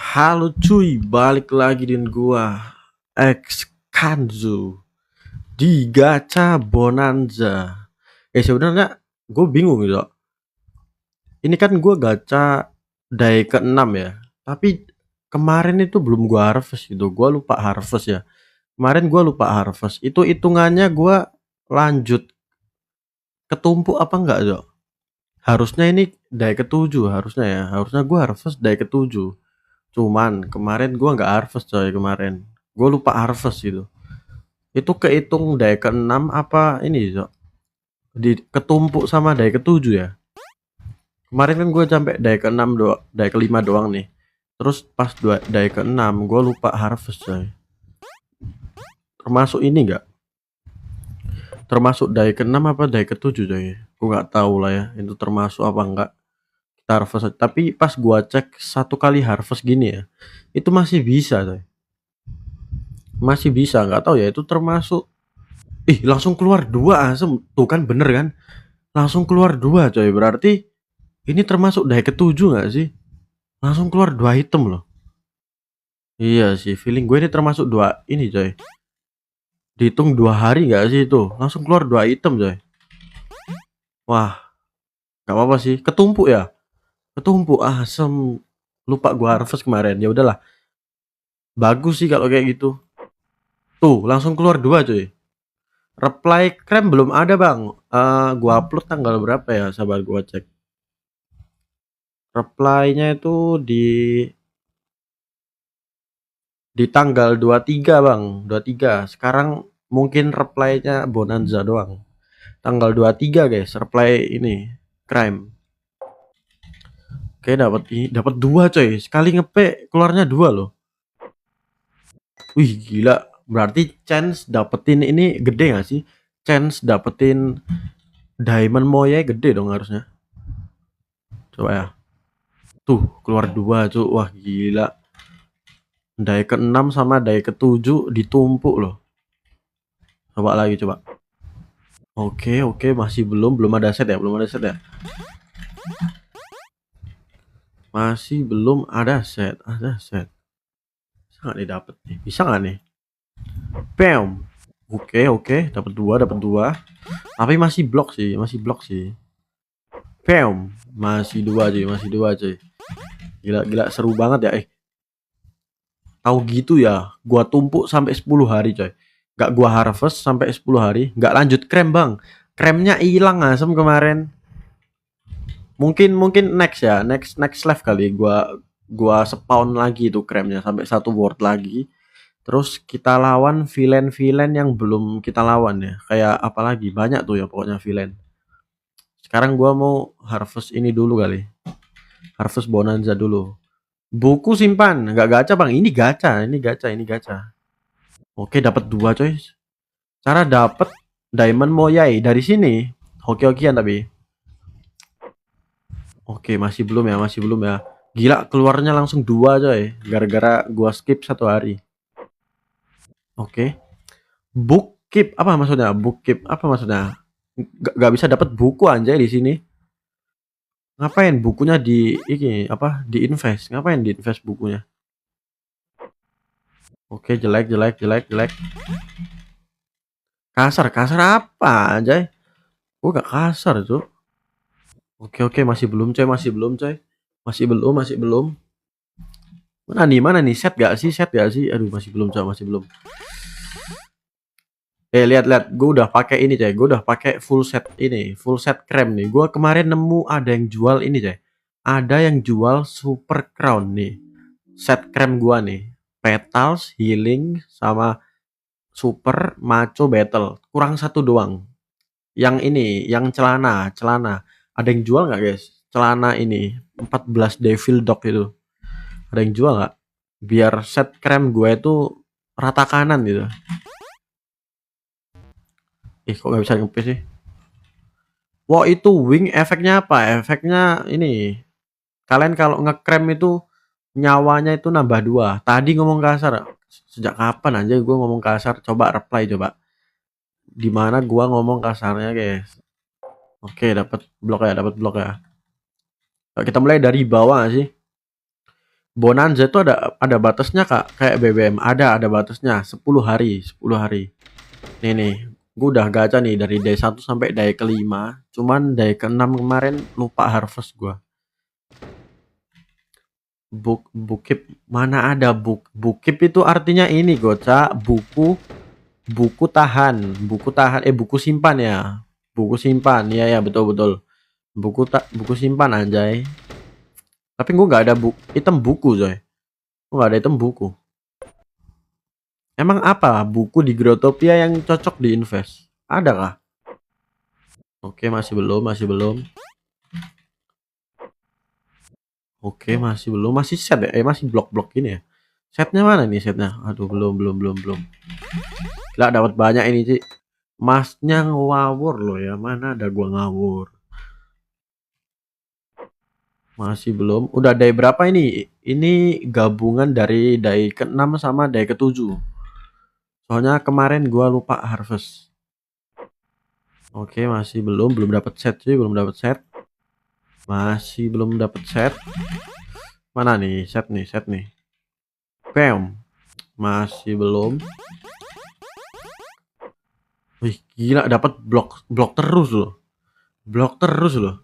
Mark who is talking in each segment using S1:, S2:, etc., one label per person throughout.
S1: Halo cuy, balik lagi dengan gua X Kanzu di Gacha Bonanza. Sebenarnya gue bingung gitu. Ini kan gua gacha day ke-6 ya. Tapi kemarin itu belum gua harvest gitu. Gua lupa harvest ya. Kemarin gua lupa harvest. Itu hitungannya gua lanjut ketumpuk apa enggak, Dok? Harusnya ini day ke-7 harusnya ya. Harusnya gua harvest day ke-7. Cuman kemarin gua nggak harvest coy kemarin. Gue lupa harvest gitu. Itu kehitung dari ke-6 apa ini Zok? Di ketumpuk sama dari ke-7 ya. Kemarin kan gue sampai dari ke-6 doang, dari ke-5 doang nih. Terus pas dari ke-6 gue lupa harvest coy. Termasuk ini enggak? Termasuk dari ke-6 apa dari ke-7 coy? Gue nggak tahu lah ya. Itu termasuk apa enggak? Kita harvest. Tapi pas gue cek satu kali harvest gini ya, itu masih bisa coy. Masih bisa, nggak tahu ya itu termasuk. Langsung keluar dua asem. Tuh kan bener kan? Langsung keluar dua coy. Berarti ini termasuk day ke-7 nggak sih? Langsung keluar dua item loh. Iya sih, feeling gue ini termasuk dua ini coy. Dihitung 2 hari nggak sih itu? Langsung keluar dua item coy. Wah, nggak apa-apa sih. Ketumpuk ya? Ketumpuk asem. Lupa gua harvest kemarin. Ya udahlah. Bagus sih kalau kayak gitu. Tuh, langsung keluar dua coy. Reply krem belum ada bang. Gua upload tanggal berapa ya? Sabar gua cek. Reply-nya itu di tanggal 23 bang, 23. Sekarang mungkin reply-nya Bonanza doang. Tanggal 23 guys, reply ini crime. Oke, dapat dua coy. Sekali ngepe keluarnya dua loh. Wih gila, berarti chance dapetin ini gede gak sih? Chance dapetin diamond moye gede dong harusnya. Coba ya. Tuh, keluar dua cuy. Wah gila. Day ke-6 sama day ke-7 ditumpuk loh. Coba lagi coba. Oke, masih belum ada set ya, belum ada set ya. Masih belum ada set, Bisa nggak nih dapet nih? Bisa nggak nih? Bam. Oke, dapat dua. Tapi masih blok sih. Bam. Masih dua cuy. Gila seru banget ya. Tahu gitu ya, gua tumpuk sampai 10 hari coy. Gak gua harvest sampai 10 hari, gak lanjut krem bang. Kremnya hilang asem kemarin. Mungkin next ya, next live kali gua spawn lagi tuh kremnya sampai satu world lagi. Terus kita lawan villain-villain yang belum kita lawan ya. Kayak apalagi banyak tuh ya pokoknya villain. Sekarang gua mau harvest ini dulu kali. Harvest Bonanza dulu. Buku simpan, nggak gacha bang. Ini gacha. Oke, dapat dua coy. Cara dapat diamond moyai dari sini. Hoki-hokian tapi. Oke, masih belum ya. Gila, keluarnya langsung dua coy. Gara-gara gua skip satu hari. Oke. Bookkeep apa maksudnya? Bookkeep apa maksudnya? Gak bisa dapat buku anjay di sini. Ngapain bukunya di ini apa? Di invest. Ngapain di invest bukunya? Oke, jelek. Kasar apa anjay? Gua gak kasar tuh. Oke, masih belum coy. Masih belum. Mana nih? Set gak sih? Aduh, masih belum coy, masih belum. Lihat, gue udah pakai ini coy. Gue udah pakai full set ini, full set krem nih. Gue kemarin nemu ada yang jual ini coy. Ada yang jual super crown nih. Set krem gua nih. Petals, healing, sama super macho battle. Kurang satu doang. Yang ini, yang celana. Ada yang jual nggak guys? Celana ini 14 Devil Dog itu. Ada yang jual nggak? Biar set krem gue itu rata kanan gitu. Kok nggak bisa nge sih? Wow, itu wing efeknya apa? Efeknya ini. Kalian kalau ngekrem itu nyawanya itu nambah 2. Tadi ngomong kasar. Sejak kapan aja gue ngomong kasar? Coba reply coba. Di mana gua ngomong kasarnya, guys? Oke, dapat blok ya. Kita mulai dari bawah gak sih? Bonanza itu ada batasnya Kak, kayak BBM ada batasnya 10 hari, 10 hari. Nih, gue udah gacha nih dari day 1 sampai day kelima. Cuman day ke-6 kemarin lupa harvest gua. Bukip mana ada bukip itu artinya ini goca buku tahan, buku simpan ya. Buku simpan. Iya ya, betul betul. Buku simpan anjay. Tapi gua nggak ada item buku coy. Gua nggak ada item buku. Emang apa buku di Growtopia yang cocok di invest? Ada kah? Oke, masih belum, masih belum. Oke, masih belum, masih set ya? Masih blok-blok gini ya? Setnya mana nih setnya? Aduh, belum. Gak dapat banyak ini sih. Masnya ngawur loh ya. Mana ada gua ngawur? Masih belum. Udah day berapa ini? Ini gabungan dari day ke-6 sama day ke-7. Soalnya kemarin gua lupa harvest. Oke, masih belum dapat set sih, belum dapat set. Masih belum dapat set. Mana nih set nih. Bam. Masih belum. Wih, gila dapat blok terus loh. Blok terus loh.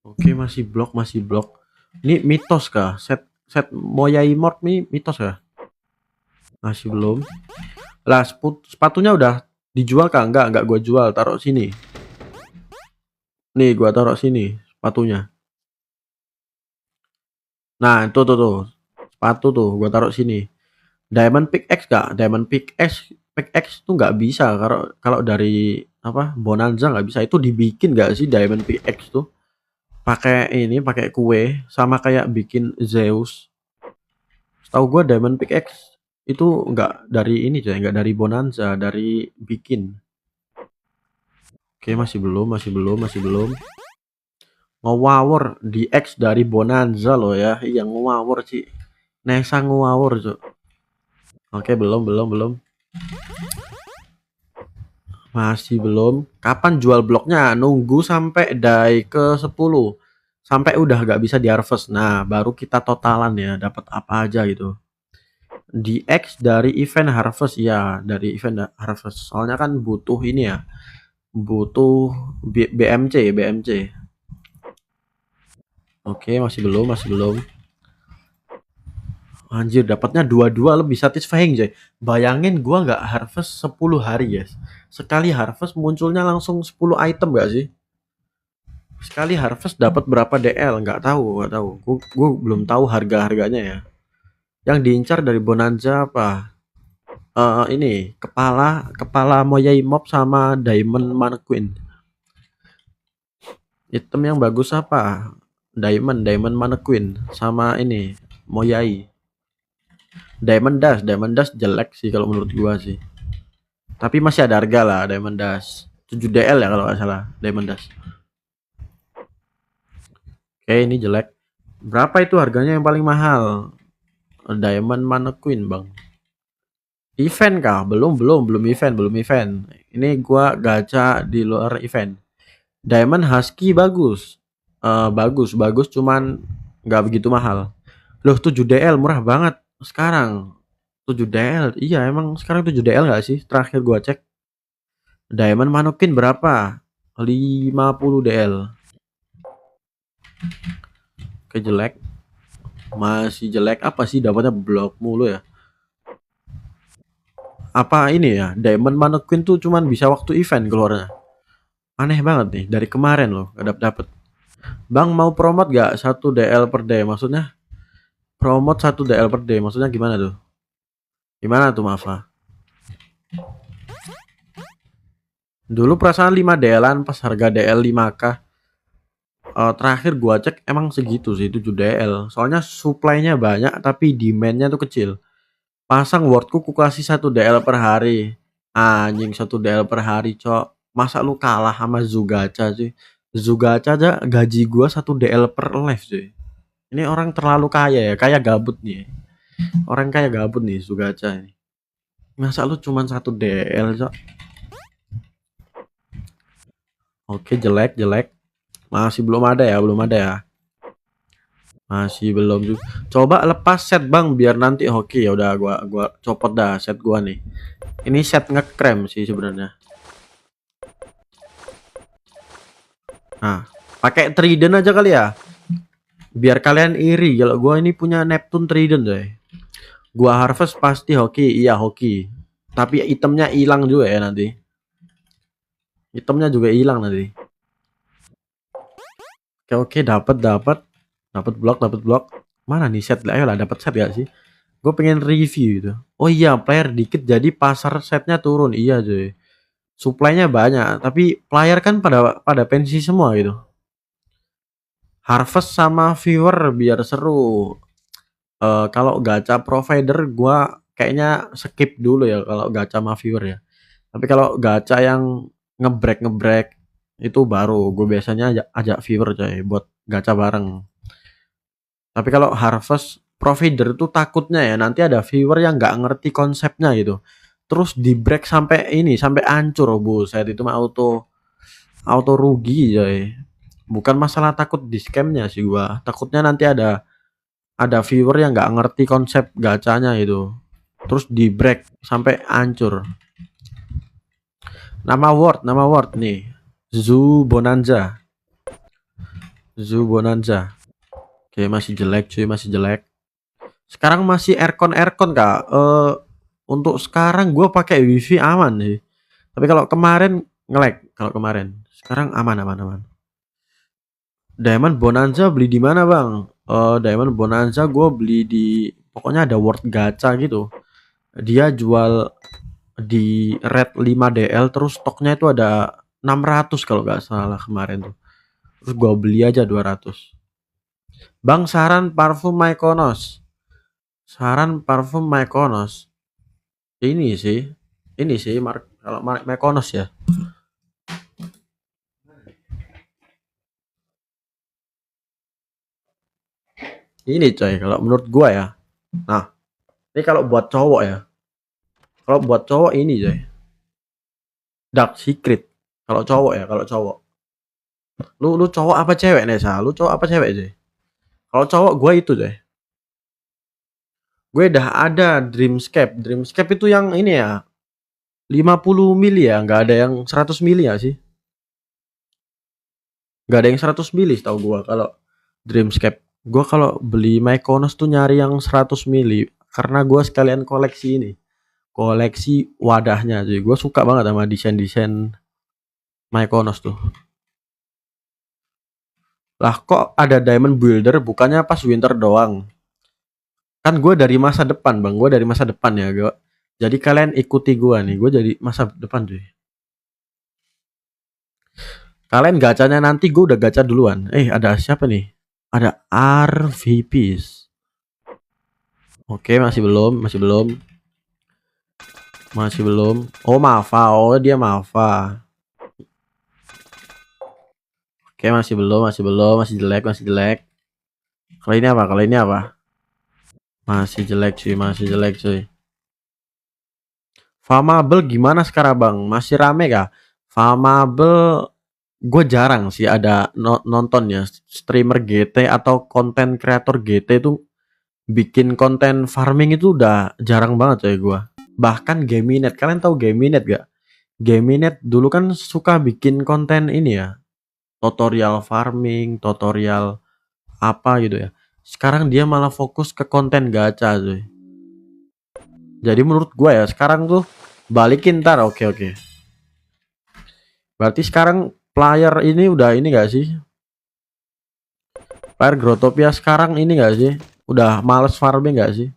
S1: Oke, masih blok. Ini mitos kah? Set Moyai Mort nih mitos kah? Masih belum. Lah, sepatunya udah dijual kah? Enggak gua jual, taruh sini. Nih, gua taruh sini sepatunya. Nah, itu tuh. Sepatu tuh gua taruh sini. Diamond pickaxe kah? Diamond pickaxe tuh nggak bisa kalau dari apa? Bonanza nggak bisa. Itu dibikin nggak sih diamond pickaxe tuh? Pakai kue sama kayak bikin Zeus. Tahu gua diamond pickaxe itu nggak dari ini coy, nggak dari Bonanza, dari bikin. Oke, masih belum. Ngawur di X dari Bonanza loh ya. Yang ngawur sih. Nesa ngawur coy. Oke, belum. Masih belum. Kapan jual bloknya? Nunggu sampai day ke-10. Sampai udah nggak bisa di harvest. Nah, baru kita totalan ya, dapat apa aja gitu. Di X dari event harvest ya, dari event harvest. Soalnya kan butuh ini ya. Butuh BMC. Oke, masih belum. Anjir, dapatnya dua lebih satisfying, Jay. Bayangin gua nggak harvest 10 hari, guys. Sekali harvest munculnya langsung 10 item gak sih? Sekali harvest dapat berapa DL? Nggak tahu. Gua belum tahu harga-harganya ya. Yang diincar dari Bonanza apa? Ini kepala Moyai Mob sama Diamond Mannequin. Item yang bagus apa? Diamond Mannequin sama ini Moyai. Diamond Dash jelek sih kalau menurut gua sih. Tapi masih ada harga lah Diamond Dash. 7 DL ya kalau nggak salah Diamond Dash. Oke, ini jelek. Berapa itu harganya yang paling mahal? Diamond Mannequin, Bang. Event kah? Belum event. Ini gua gacha di luar event. Diamond Husky bagus. Bagus cuman nggak begitu mahal. Loh, 7 DL murah banget sekarang. 7 DL. Iya, emang sekarang 7 DL nggak sih? Terakhir gua cek. Diamond Mannequin berapa? 50 DL. Oke, jelek. Masih jelek. Apa sih dapatnya blok mulu ya? Apa ini ya? Diamond Mannequin tuh cuman bisa waktu event keluarnya. Aneh banget nih, dari kemarin loh gak dapet. Bang mau promote gak 1 DL per day? Maksudnya promote 1 DL per day maksudnya gimana tuh? Gimana tuh Mafa? Dulu perasaan 5 DL-an pas harga DL 5k. Terakhir gua cek emang segitu sih 7 DL. Soalnya supply-nya banyak tapi demand-nya tuh kecil. Pasang wordku ku kasih 1 DL per hari. Anjing 1 DL per hari, cok. Masa lu kalah sama Zugacha sih? Zugacha aja gaji gua 1 DL per live sih. Ini orang terlalu kaya ya, kaya gabut nih. Orang kaya gabut nih Zugacha ini. Masa lu cuman 1 DL, cok? Oke, jelek. Masih belum ada ya. Masih belum juga. Coba lepas set bang, biar nanti hoki. Ya udah, gua copot dah set gua nih. Ini set ngekrem sih sebenarnya. Nah, pakai trident aja kali ya. Biar kalian iri kalau gua ini punya Neptune trident deh. Gua harvest pasti hoki, iya hoki. Tapi itemnya hilang juga ya nanti. Itemnya juga hilang nanti. Oke, dapat blok. Mana nih set? Ayolah dapat set gak sih? Gue pengen review itu. Oh iya, player dikit jadi pasar setnya turun. Iya cuy. Supply-nya banyak, tapi player kan pada pensi semua gitu. Harvest sama viewer biar seru. Kalau gacha provider gua kayaknya skip dulu ya kalau gacha sama viewer ya. Tapi kalau gacha yang ngebrek itu baru gue biasanya ajak viewer coy buat gacha bareng. Tapi kalau harvest provider tuh takutnya ya nanti ada viewer yang nggak ngerti konsepnya gitu. Terus di break sampai ini sampai hancur, buset itu mah auto rugi coy. Bukan masalah takut di scamnya sih gua. Takutnya nanti ada viewer yang nggak ngerti konsep gacanya itu. Terus di break sampai hancur. Nama word nih. Zoo Bonanza. Oke, masih jelek cuy, masih jelek. Sekarang masih aircon Kak. Untuk sekarang gue pakai wifi aman sih. Tapi kalau kemarin nge-lag, sekarang aman. Diamond Bonanza beli di mana, Bang? Diamond Bonanza gue beli di pokoknya ada World Gacha gitu. Dia jual di red 5DL terus stoknya itu ada 600 kalau nggak salah kemarin tuh. Terus gue beli aja 200. Bang, saran parfum Mykonos. Ini sih. Kalau Mykonos ya. Ini coy, kalau menurut gua ya. Nah, ini kalau buat cowok ya. Kalau buat cowok ini coy. Dark Secret. Kalau cowok ya, kalau cowok. Lu cowok apa cewek nih, Sa? Lu cowok apa cewek coy? Kalau cowok gua itu coy. Gue udah ada Dreamscape. Dreamscape itu yang ini ya. 50 mili ya, nggak ada yang 100 mili ya sih. Nggak ada yang 100 mili tahu gua kalau Dreamscape. Gua kalau beli Mykonos tuh nyari yang 100 mili karena gua sekalian koleksi ini. Koleksi wadahnya jadi gue suka banget sama desain Mykonos tuh. Lah kok ada Diamond Builder bukannya pas winter doang? Kan gue dari masa depan bang, gue dari masa depan ya gue. Jadi kalian ikuti gue nih, gue jadi masa depan cuy. Kalian gacanya nanti gue udah gacha duluan. Ada siapa nih? Ada RVPs. Oke, masih belum. Oh Mava, oh dia Mava. Oke, masih belum, masih jelek. Kalau ini apa? Masih jelek cuy. Famable gimana sekarang bang? Masih rame kah? Famable gue jarang sih ada nonton ya streamer GT atau konten kreator GT itu bikin konten farming itu udah jarang banget coy gue. Bahkan Gaminet, kalian tahu Gaminet gak? Gaminet dulu kan suka bikin konten ini ya, tutorial farming, tutorial apa gitu ya. Sekarang dia malah fokus ke konten gacha cuy. Jadi menurut gue ya sekarang tuh balikin ntar. Oke. Berarti sekarang player ini udah ini gak sih? Player Growtopia sekarang ini gak sih? Udah males farming gak sih?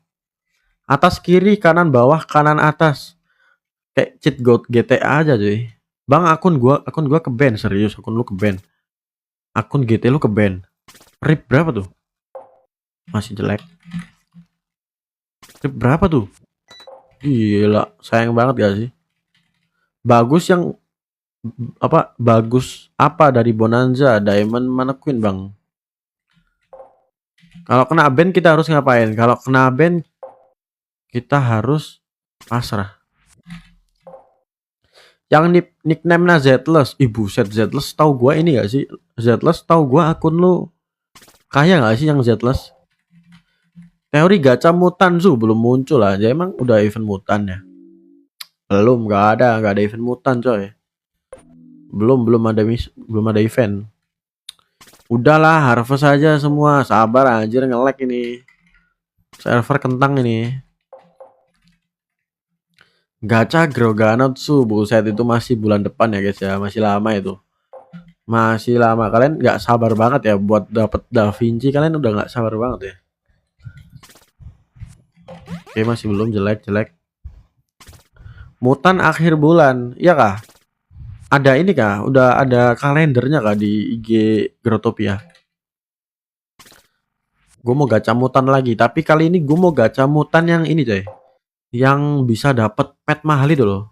S1: Atas kiri, kanan bawah, kanan atas. Kayak cheat code GTA aja cuy. Bang, akun gua ke ban, serius akun lu ke ban. Akun GT lu ke ban. RIP berapa tuh? Masih jelek. RIP berapa tuh? Gila, sayang banget gak sih? Bagus apa dari Bonanza, Diamond mana Queen, Bang? Kalau kena ban kita harus ngapain? Kalau kena ban kita harus pasrah. Yang nickname-nya Zless. Buset, Zless tahu gua ini gak sih? Zless tahu gua akun lu Kaya nggak sih yang Zless? Teori gacha mutan Zu belum muncul aja. Emang udah event mutan ya? Belum, nggak ada event mutan coy. Belum ada event. Udahlah, harvest aja semua. Sabar anjir, nge-lag ini. Server kentang ini. Gacha Groganotsu, buset, itu masih bulan depan ya guys ya. Masih lama itu. Masih lama. Kalian nggak sabar banget ya buat dapet Da Vinci. Kalian udah nggak sabar banget ya. Oke, masih belum, jelek. Mutan akhir bulan, iya kah? Ada ini kah? Udah ada kalendernya kah di IG Growtopia? Gue mau gacha mutan lagi, tapi kali ini gue mau gacha mutan yang ini coy. Yang bisa dapat pet mahal itu loh.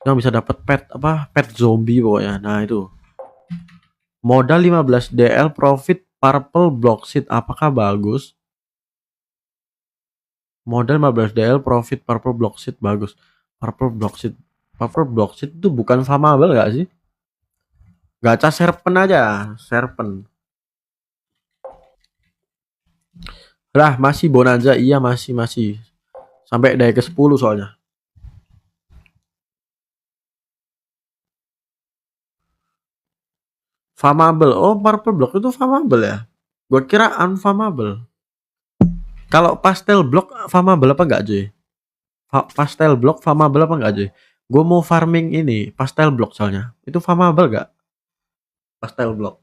S1: Yang bisa dapat pet apa? Pet zombie pokoknya. Nah, itu. Modal 15 DL profit purple block seed. Apakah bagus? Modal 15 DL profit purple block seed bagus. Purple block seed. Purple block seed itu bukan farmable gak sih? Gacha serpent aja, serpent. Lah, masih bonanza, iya masih. Sampai day ke 10 soalnya. Farmable. Oh, purple block itu farmable ya? Gua kira unfarmable. Kalau pastel block farmable apa enggak, cuy? Pastel block farmable apa enggak, cuy? Gue mau farming ini, pastel block soalnya. Itu farmable enggak? Pastel block.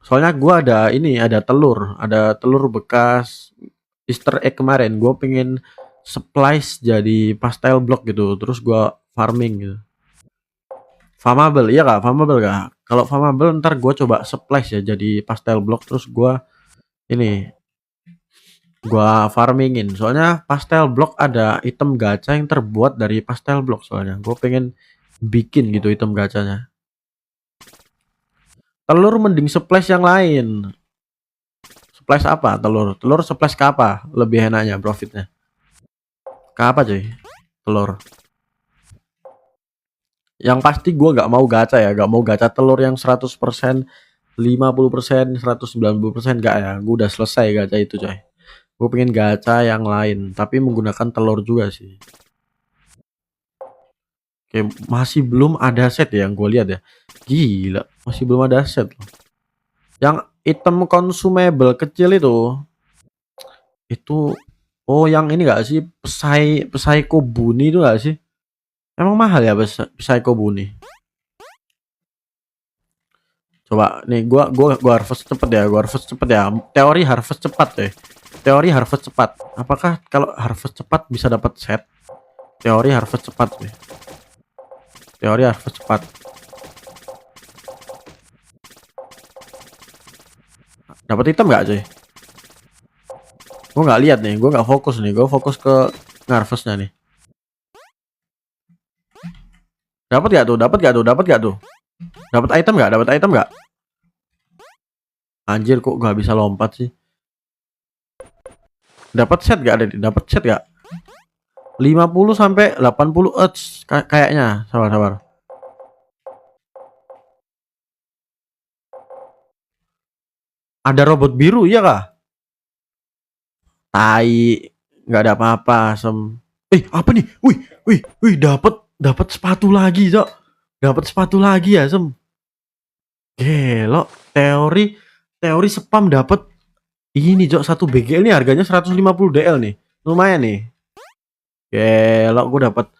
S1: Soalnya gua ada telur bekas Easter egg kemarin. Gue pengen splice jadi pastel block gitu, terus gua farming gitu. Farmable, iya kak? Farmable kak? Kalau farmable ntar gue coba splice ya jadi pastel block, terus gua farmingin. Soalnya pastel block ada item gacha yang terbuat dari pastel block, soalnya gue pengen bikin gitu item gacanya. Telur mending splash yang lain. Splash apa? Telur splash ke apa? Lebih enaknya profitnya. Ke apa cuy? Telur. Yang pasti gue gak mau gacha ya. Gak mau gacha telur yang 100%, 50%, 190%. Gak ya. Gue udah selesai gacha itu coy. Gue pengen gacha yang lain. Tapi menggunakan telur juga sih. Oke, masih belum ada set ya yang gue lihat ya. Gila, masih belum ada set loh. Yang item consumable kecil itu oh yang ini gak sih, Psycho Bunny itu gak sih? Emang mahal ya Psycho Bunny? Coba nih gua harvest cepet ya, Teori harvest cepat deh. Teori harvest cepat. Apakah kalau harvest cepat bisa dapat set? Teori harvest cepat deh. Teori harvest cepat. Dapat item nggak cuy? Gue nggak lihat nih, gue nggak fokus nih, gue fokus ke harvestnya nih. Dapat gak tuh? Dapat item nggak? Anjir, kok nggak bisa lompat sih? Dapat set gak? 50 sampai 80 Earths kayaknya. Sabar. Ada robot biru ya kah? Tai, nggak ada apa-apa, apa nih? Wih, dapat sepatu lagi, Cok. Dapat sepatu lagi ya, Gelo, teori spam dapat ini, Cok, 1 BGL nih harganya 150 DL nih. Lumayan nih. Gelo, gue dapat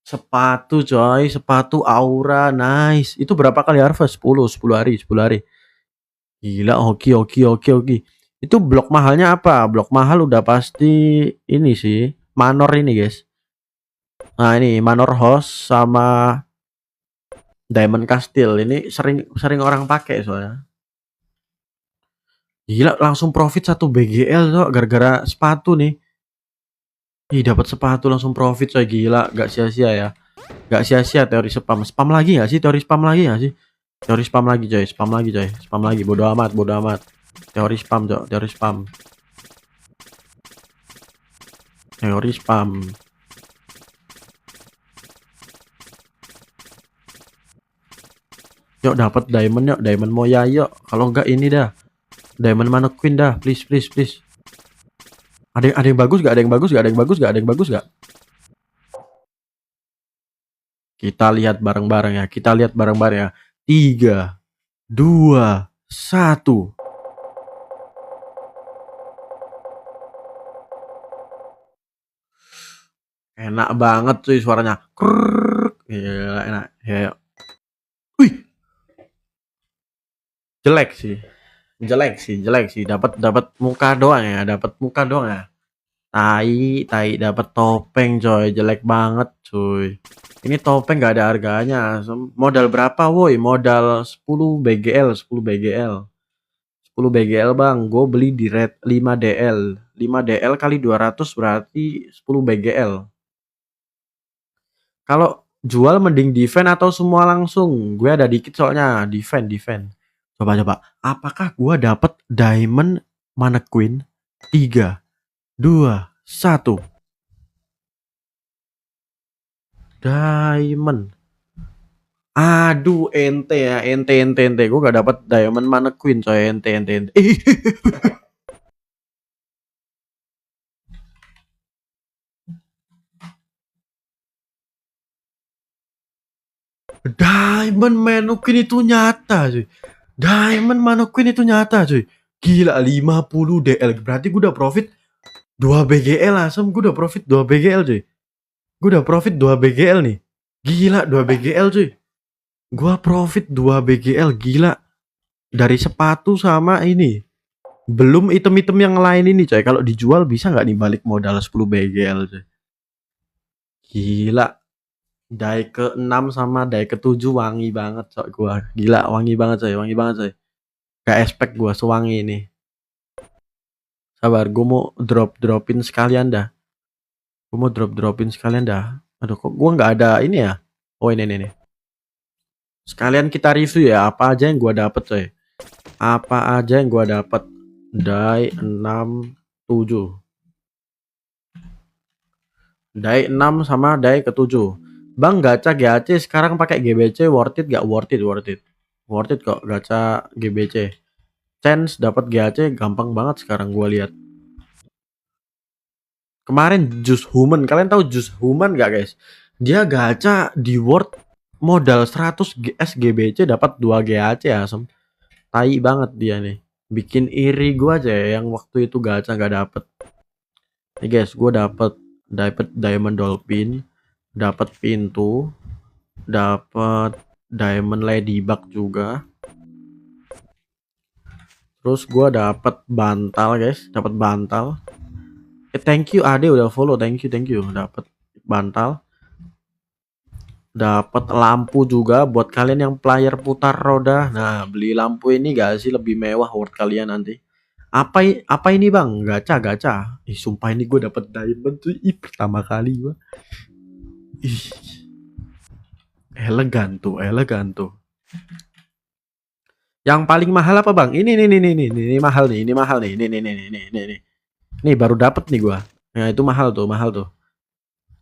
S1: sepatu, coy. Sepatu aura, nice. Itu berapa kali harvest? 10 hari. Gila, oke. Itu blok mahalnya apa? Blok mahal udah pasti ini sih, Manor ini, guys. Nah, ini Manor House sama Diamond Castle. Ini sering orang pakai soalnya. Gila, langsung profit 1 BGL tuh gara-gara sepatu nih. Ih, dapat sepatu langsung profit coy, gila, gak sia-sia ya. Gak sia-sia teori spam. Spam lagi gak sih? Teori spam lagi, coy. Spam lagi, bodo amat. Teori spam, coy. Teori spam. Yuk dapat diamond, Moya yuk. Kalau enggak ini dah. Diamond mana Queen dah, please please please. Ada yang bagus gak? Ada yang bagus gak? Ada yang bagus gak? Ada yang bagus gak? Kita lihat bareng-bareng ya. Kita lihat bareng-bareng ya. 3, 2, 1. Enak banget cuy suaranya. Krrrr. Gila, enak. Ya. Wih. Jelek sih. Jelek sih. Dapat muka doang ya. Dapat muka doang ya. Tai dapat topeng coy. Jelek banget cuy. Ini topeng gak ada harganya. Modal berapa woi? Modal 10 BGL, 10 BGL. 10 BGL bang, gue beli di rate 5 DL. 5 DL kali 200 berarti 10 BGL. Kalau jual mending defend atau semua langsung? Gue ada dikit soalnya defend. Coba. Apakah gue dapat diamond mana queen? 3, 2, 1. Diamond. Aduh, ente ya, ente. Gue gak dapat diamond mana queen coy, ente. Diamond Mannequin itu nyata cuy. Diamond Mannequin itu nyata cuy. Gila 50 DL. Berarti gue udah profit 2 BGL asem. Gue udah profit 2 BGL cuy. Gue udah profit 2 BGL nih. Gila 2 BGL cuy. Gue profit 2 BGL. Gila. Dari sepatu sama ini. Belum item-item yang lain ini coy. Kalau dijual bisa gak nih balik modal 10 BGL coy. Gila. Dai ke-6 sama dai ke-7 wangi banget coy gua. Gila wangi banget coy. Gak expect gua sewangi ini. Sabar, gua mau dropin sekalian dah. Aduh kok gua nggak ada ini ya. Oh ini. Sekalian kita review ya apa aja yang gua dapet coy. Dai 6, 7. Dai 6 sama dai ke-7. Bang gacha GAC sekarang pakai GBC worth it gak? Worth it kok gacha GBC. Chance dapat GAC gampang banget sekarang gua lihat. Kemarin Just Human, kalian tahu Just Human gak guys? Dia gacha di worth modal 100 SGBC dapat 2 GAC asem. Tai banget dia nih. Bikin iri gua aja ya yang waktu itu gacha gak dapet. Nih guys, gua dapet Diamond Dolphin, dapat pintu, dapat Diamond Ladybug juga. Terus gua dapat bantal guys, dapat bantal. Thank you Ade udah follow, thank you. Dapat bantal. Dapat lampu juga buat kalian yang player putar roda. Nah, beli lampu ini gak sih lebih mewah worth kalian nanti. Apa ini bang? Gacha. Ih, sumpah ini gue dapat diamond tuh. Ih, pertama kali gue. Ih, elegan tuh. Yang paling mahal apa bang? Ini mahal nih. Nih baru dapat nih gue. Nah itu mahal tuh.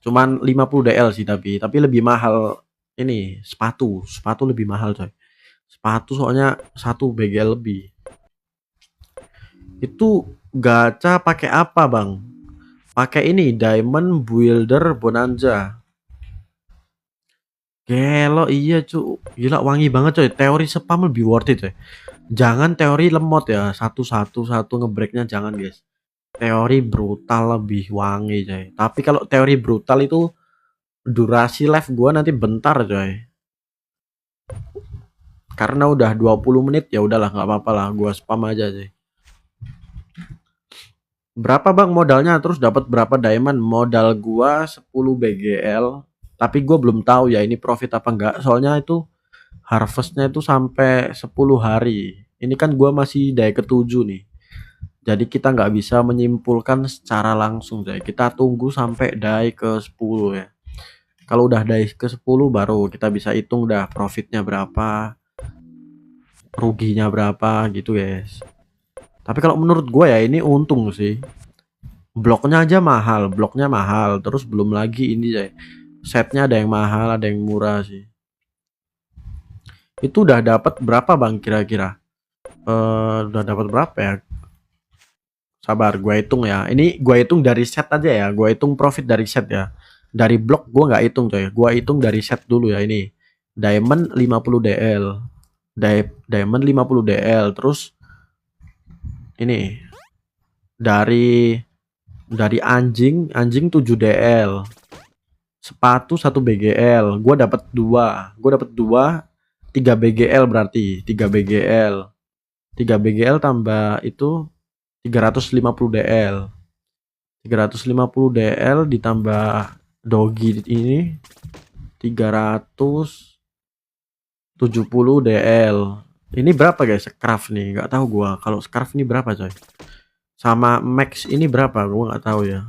S1: Cuman 50 DL sih tapi lebih mahal ini sepatu lebih mahal coy. Sepatu soalnya 1 BGL lebih. Itu gacha pakai apa bang? Pakai ini Diamond Builder Bonanza. Gelo iya cu. Gila wangi banget coy. Teori spam lebih worth it coy. Jangan teori lemot ya. Satu ngebreaknya jangan guys. Teori brutal lebih wangi coy. Tapi kalau teori brutal itu durasi live gua nanti bentar coy. Karena udah 20 menit ya udahlah nggak apa-apa lah, gua spam aja sih. Berapa bang modalnya? Terus dapat berapa diamond? Modal gua 10 BGL. Tapi gua belum tahu ya ini profit apa enggak. Soalnya itu harvestnya itu sampai 10 hari. Ini kan gua masih dai ke-7 nih. Jadi kita nggak bisa menyimpulkan secara langsung coy. Kita tunggu sampai dai ke-10 ya. Kalau udah dai ke-10 baru kita bisa hitung dah profitnya berapa, ruginya berapa gitu guys. Tapi kalau menurut gue ya ini untung sih. Bloknya aja mahal, terus belum lagi ini ya. Setnya ada yang mahal, ada yang murah sih. Itu udah dapat berapa bang kira-kira? Udah dapat berapa ya? Sabar, gua hitung ya. Ini gua hitung dari set aja ya. Gua hitung profit dari set ya. Dari blok gua nggak hitung coy. Gua hitung dari set dulu ya ini. Diamond 50 DL. Diamond 50 DL. Terus ini dari anjing 7 DL. Sepatu 1 BGL. Gua dapat 2 3 BGL berarti. 3 BGL. 3 BGL tambah itu 350 DL. 350 DL ditambah dogi ini 370 DL. Ini berapa guys scarf nih? Nggak tahu gua. Kalau scarf ini berapa coy? Sama max ini berapa? Gua nggak tahu ya.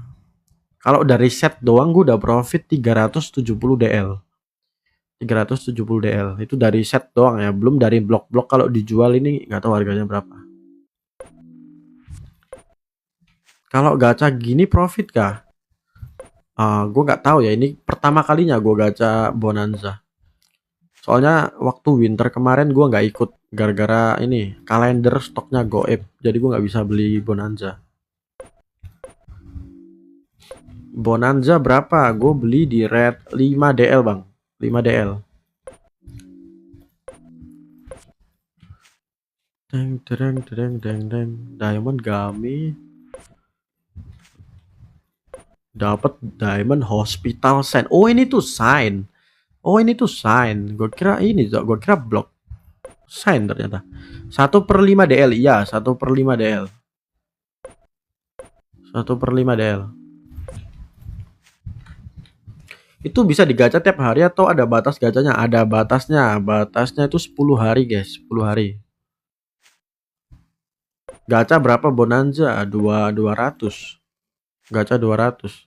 S1: Kalau dari set doang gua udah profit 370 DL. 370 DL. Itu dari set doang ya, belum dari blok-blok. Kalau dijual ini nggak tahu harganya berapa. Kalau gacha gini profit kah? Gue nggak tahu ya. Ini pertama kalinya gue gacha bonanza. Soalnya waktu winter kemarin gue nggak ikut gara-gara ini kalender stoknya goib. Jadi gue nggak bisa beli bonanza. Bonanza berapa? Gue beli di red 5 DL bang. 5 DL. Deng. Diamond Gami. Dapat Diamond Hospital Sign. Oh ini tuh sign. Gue kira ini, gue kira blok. Sign ternyata. 1/5 DL. Iya, 1/5 DL. 1/5 DL. Itu bisa digacha tiap hari atau ada batas gacanya? Ada batasnya. Batasnya itu 10 hari, guys. 10 hari. Gacha berapa bonanza? 200. Gacha 200.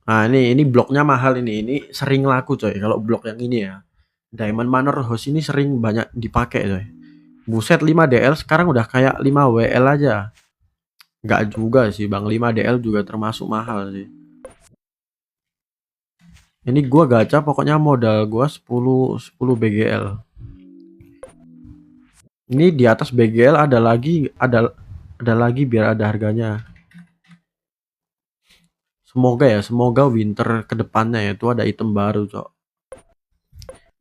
S1: Nah, ini bloknya mahal ini. Ini sering laku, coy. Kalau blok yang ini ya. Diamond Manor House ini sering banyak dipakai, coy. Buset 5 DL sekarang udah kayak 5 WL aja. Nggak juga sih, Bang. 5 DL juga termasuk mahal sih. Ini gua gacha pokoknya modal gua 10 BGL. Ini di atas BGL ada lagi biar ada harganya. Semoga winter kedepannya ya itu ada item baru, cok.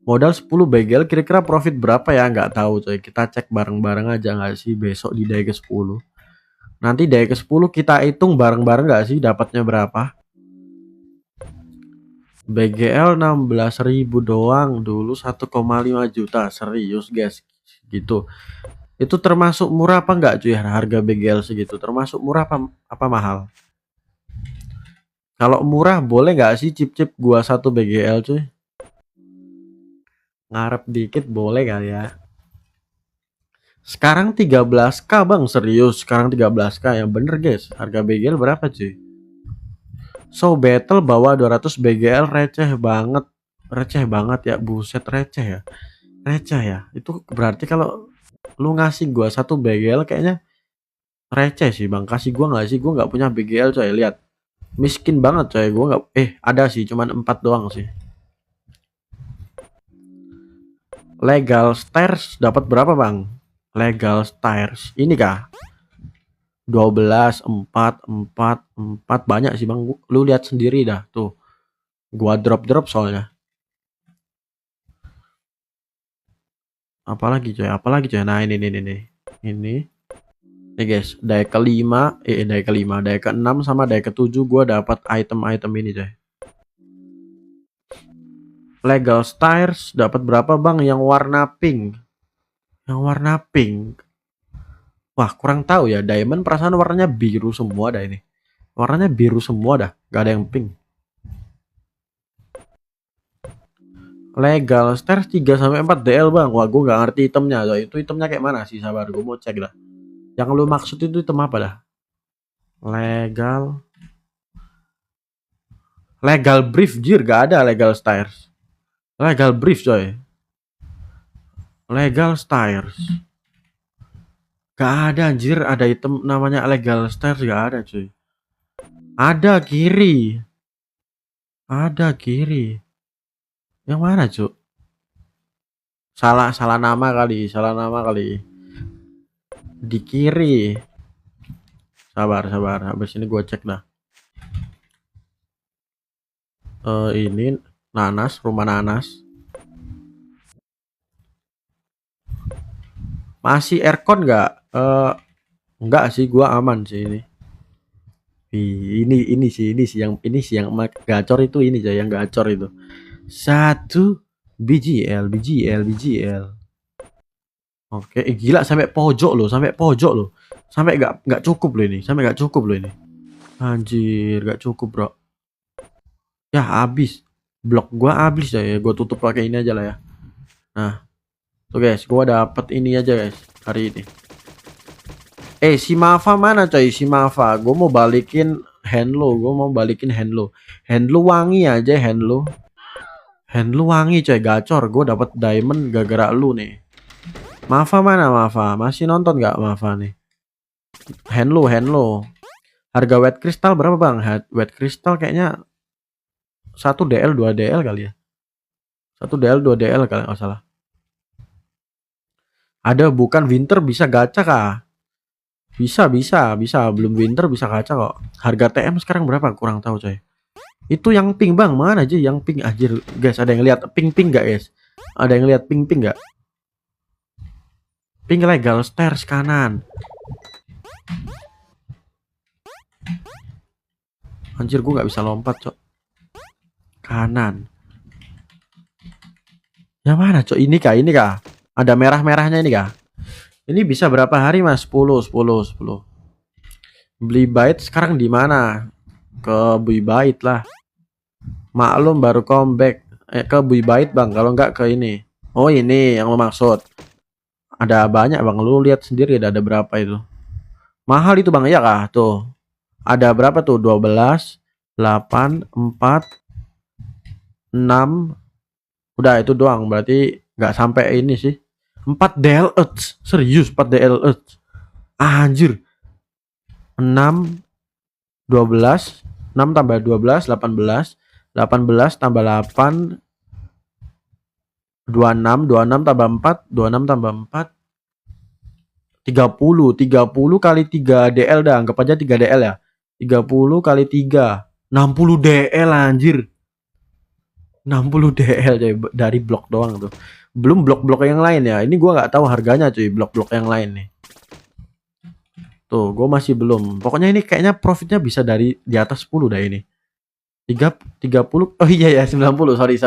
S1: Modal 10 BGL kira-kira profit berapa ya? Nggak tahu, coy. Kita cek bareng-bareng aja nggak sih besok di day ke-10. Nanti day ke-10 kita hitung bareng-bareng nggak sih dapatnya berapa? BGL 16.000 doang dulu 1,5 juta. Serius, guys. Gitu. Itu termasuk murah apa enggak cuy harga BGL segitu? Termasuk murah apa mahal? Kalau murah boleh nggak sih chip-chip gua 1 BGL cuy? Ngarep dikit boleh kali ya. Sekarang 13k bang, serius sekarang 13k yang bener guys. Harga BGL berapa cuy? So battle bawa 200 BGL receh banget. Receh banget ya, buset receh ya. Receh ya. Itu berarti kalau lu ngasih gua 1 BGL kayaknya receh sih bang. Kasih gua nggak sih? Gua nggak punya BGL coy, lihat. Miskin banget coy, gua nggak ada sih cuman 4 doang sih. Legal stairs dapat berapa bang? Legal stairs ini kah? 12 4 4 4 banyak sih bang. Lu lihat sendiri dah tuh. Gua drop soalnya. Apalagi coy. Nah ini guys, day ke-5 day ke-6 sama day ke-7 gua dapat item-item ini coy. Legal stairs dapat berapa bang yang warna pink? Yang warna pink. Wah, kurang tahu ya. Diamond perasaan warnanya biru semua dah ini. Warnanya biru semua dah, gak ada yang pink. Legal stairs 3 sampai 4 DL bang. Wah, gue gak ngerti itemnya. Itu itemnya kayak mana sih? Sabar, gue mau cek dah. Yang lu maksud itu item apa dah? Legal brief jir, gak ada legal stairs. Legal brief coy. Legal stairs. Gak ada anjir, ada item namanya legal stairs gak ada cuy. Ada kiri. Ada kiri. Yang mana cuk? Salah nama kali, di kiri. Sabar, habis ini gue cek dah. Ini nanas, rumah nanas. Masih aircon nggak? Enggak sih, gua aman sih ini. Ini sih yang gacor itu, ini aja yang gacor itu. Satu BGL. Oke, gila sampai pojok loh, sampai nggak cukup loh ini, Anjir, nggak cukup bro. Ya habis, blok gua habis ya, gua tutup pakai ini aja lah ya. Nah, tuh guys, gua dapet ini aja guys hari ini. Si Mafa mana coy? Si Mafa, gue mau balikin Henlo, Henlo wangi aja, Henlo wangi coy, gacor. Gue dapet diamond gara-gara lu nih. Mafa mana Mafa? Masih nonton nggak Mafa nih? Henlo. Harga wet crystal berapa bang? Wet crystal kayaknya 1 DL 2 DL kali ya. 1 DL 2 DL kali nggak salah. Ada bukan winter bisa gacha kah? Bisa. Belum winter bisa gacha kok. Harga TM sekarang berapa? Kurang tahu coy. Itu yang pink bang, mana aja yang pink anjir. Guys, ada yang lihat pink gak guys? Ada yang lihat pink gak? Pink legal stairs kanan. Anjir, gua nggak bisa lompat cok. Kanan. Yang mana cok? Ini kah? Ada merah-merahnya ini kah? Ini bisa berapa hari mas? 10. Beli bait sekarang di mana? Ke Bui Bait lah. Maklum baru comeback. Ke Bui Bait bang, kalau nggak ke ini. Oh ini yang lo maksud. Ada banyak bang, lu lihat sendiri ada berapa itu. Mahal itu bang, ya kah? Tuh. Ada berapa tuh? 12, 8, 4, 6. Udah itu doang, berarti nggak sampai ini sih. 4 DL Earth. Serius 4 DL Earth. Anjir. 6, 12, 6 tambah 12, 18. 18 tambah 8, 26 tambah 4, 26 tambah 4, 30 kali 3 DL dah, anggap aja 3 DL ya. 30 kali 3, 60 DL anjir. 60 DL coy, dari blok doang tuh. Belum blok-blok yang lain ya. Ini gua nggak tahu harganya cuy, blok-blok yang lain nih. Tuh, gua masih belum. Pokoknya ini kayaknya profitnya bisa dari di atas 10 dah ini. 30. Oh iya ya 90. Sorry.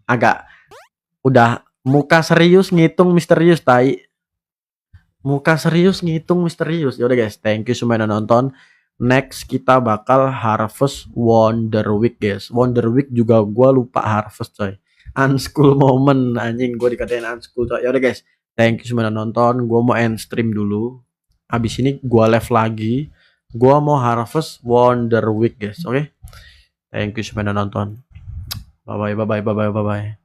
S1: Agak udah muka serius ngitung misterius tai. Ya udah guys, thank you semua yang nonton. Next kita bakal harvest Wonder Week guys. Wonder Week juga gua lupa harvest coy. Unschool moment anjing, gua dikatain unschool coy. Ya udah guys, thank you semua yang nonton. Gua mau end stream dulu. Habis ini gua live lagi. Gua mau harvest Wonder Week guys, oke? Thank you semua yang nonton. Bye bye.